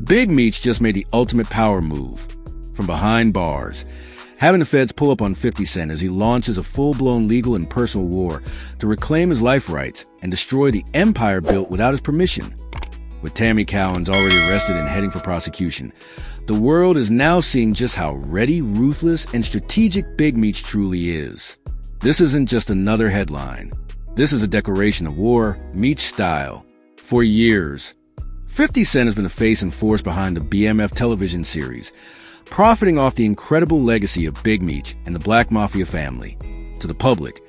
Big Meech just made the ultimate power move from behind bars, having the feds pull up on 50 Cent as he launches a full-blown legal and personal war to reclaim his life rights and destroy the empire built without his permission. With Tammy Cowins already arrested and heading for prosecution, the world is now seeing just how ready, ruthless, and strategic Big Meech truly is. This isn't just another headline. This is a declaration of war, Meech-style. For years, 50 Cent has been the face and force behind the BMF television series, profiting off the incredible legacy of Big Meech and the Black Mafia Family. To the public,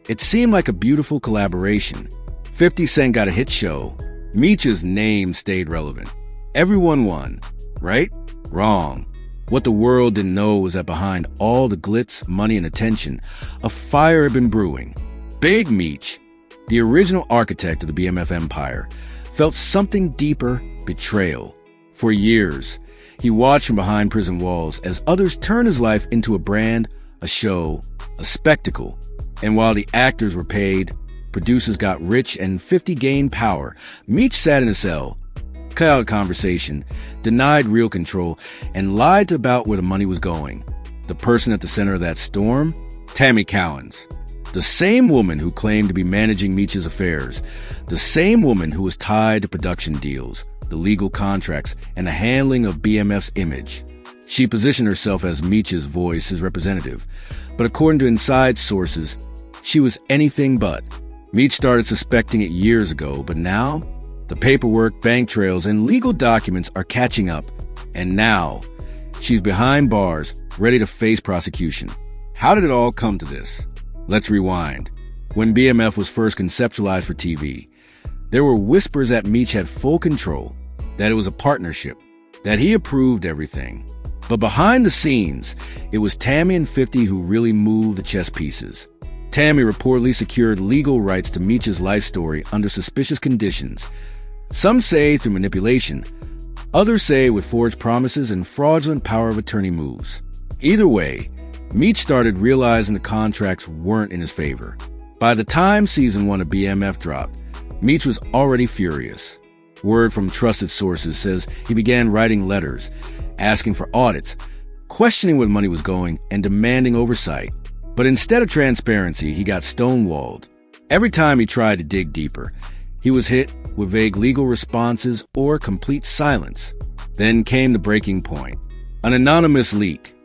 it seemed like a beautiful collaboration. 50 Cent got a hit show. Meech's name stayed relevant. Everyone won, right? Wrong. What the world didn't know was that behind all the glitz, money, and attention, a fire had been brewing. Big Meech, the original architect of the BMF empire, felt something deeper: betrayal. For years, he watched from behind prison walls as others turned his life into a brand, a show, a spectacle. And while the actors were paid, producers got rich, and 50 gained power, Meech sat in a cell, cut out conversation, denied real control, and lied about where the money was going. The person at the center of that storm? Tammy Cowins. The same woman who claimed to be managing Meech's affairs. The same woman who was tied to production deals, the legal contracts, and the handling of BMF's image. She positioned herself as Meech's voice, his representative. But according to inside sources, she was anything but. Meech started suspecting it years ago, but now the paperwork, bank trails, and legal documents are catching up. And now she's behind bars, ready to face prosecution. How did it all come to this? Let's rewind. When BMF was first conceptualized for TV, there were whispers that Meech had full control, that it was a partnership, that he approved everything. But behind the scenes, it was Tammy and 50 who really moved the chess pieces. Tammy reportedly secured legal rights to Meech's life story under suspicious conditions. Some say through manipulation, others say with forged promises and fraudulent power of attorney moves. Either way, Meech started realizing the contracts weren't in his favor. By the time season 1 of BMF dropped, Meech was already furious. Word from trusted sources says he began writing letters, asking for audits, questioning where money was going, and demanding oversight. But instead of transparency, he got stonewalled. Every time he tried to dig deeper, he was hit with vague legal responses or complete silence. Then came the breaking point. An anonymous leak,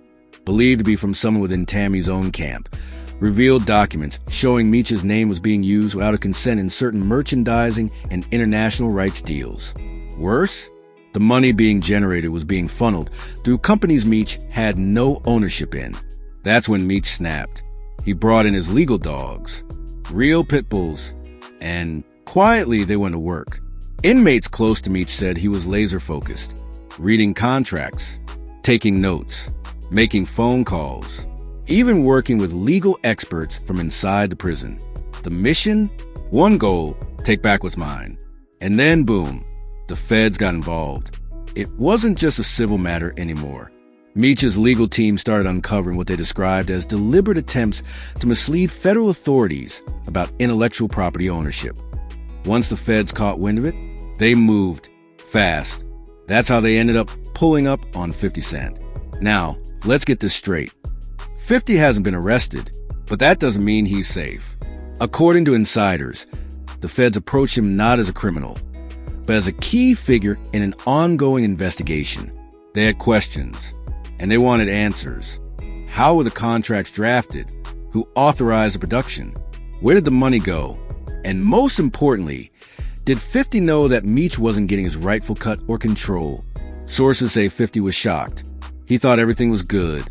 believed to be from someone within Tammy's own camp, revealed documents showing Meech's name was being used without a consent in certain merchandising and international rights deals. Worse, the money being generated was being funneled through companies Meech had no ownership in. That's when Meech snapped. He brought in his legal dogs, real pit bulls, and quietly they went to work. Inmates close to Meech said he was laser-focused, reading contracts, taking notes, making phone calls, even working with legal experts from inside the prison. The mission? One goal: take back what's mine. And then boom, the feds got involved. It wasn't just a civil matter anymore. Meech's legal team started uncovering what they described as deliberate attempts to mislead federal authorities about intellectual property ownership. Once the feds caught wind of it, they moved fast. That's how they ended up pulling up on 50 Cent. Now, let's get this straight. 50 hasn't been arrested, but that doesn't mean he's safe. According to insiders, the feds approached him not as a criminal, but as a key figure in an ongoing investigation. They had questions, and they wanted answers. How were the contracts drafted? Who authorized the production? Where did the money go? And most importantly, did 50 know that Meech wasn't getting his rightful cut or control? Sources say 50 was shocked. He thought everything was good.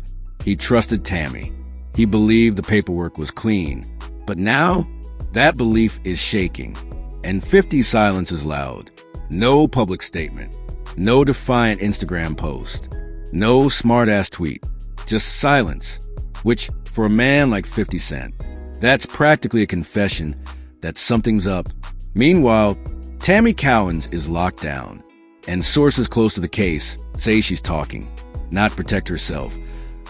He trusted Tammy. He believed the paperwork was clean. But now, that belief is shaking. And 50's silence is loud. No public statement. No defiant Instagram post. No smart-ass tweet. Just silence. Which, for a man like 50 Cent, that's practically a confession that something's up. Meanwhile, Tammy Cowins is locked down. And sources close to the case say she's talking. Not to protect herself,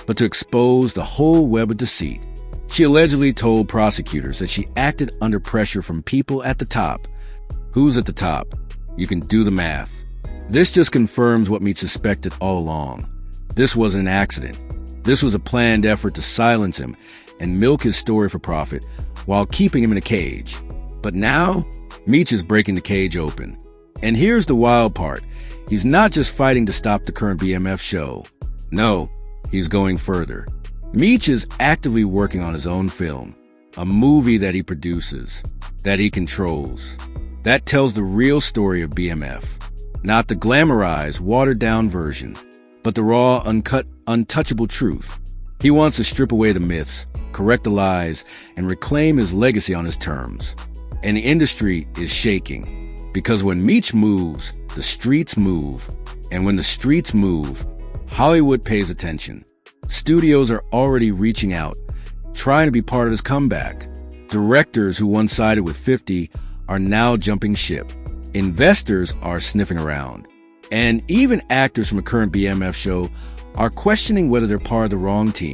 but to expose the whole web of deceit. She allegedly told prosecutors that she acted under pressure from people at the top. Who's at the top? You can do the math. This just confirms what Meech suspected all along. This wasn't an accident. This was a planned effort to silence him and milk his story for profit while keeping him in a cage. But now, Meech is breaking the cage open. And here's the wild part. He's not just fighting to stop the current BMF show. No, he's going further. Meech is actively working on his own film, a movie that he produces, that he controls, that tells the real story of BMF. Not the glamorized, watered-down version, but the raw, uncut, untouchable truth. He wants to strip away the myths, correct the lies, and reclaim his legacy on his terms. And the industry is shaking. Because when Meech moves, the streets move. And when the streets move, Hollywood pays attention. Studios are already reaching out, trying to be part of his comeback. Directors who once sided with 50 are now jumping ship. Investors are sniffing around. And even actors from a current BMF show are questioning whether they're part of the wrong team.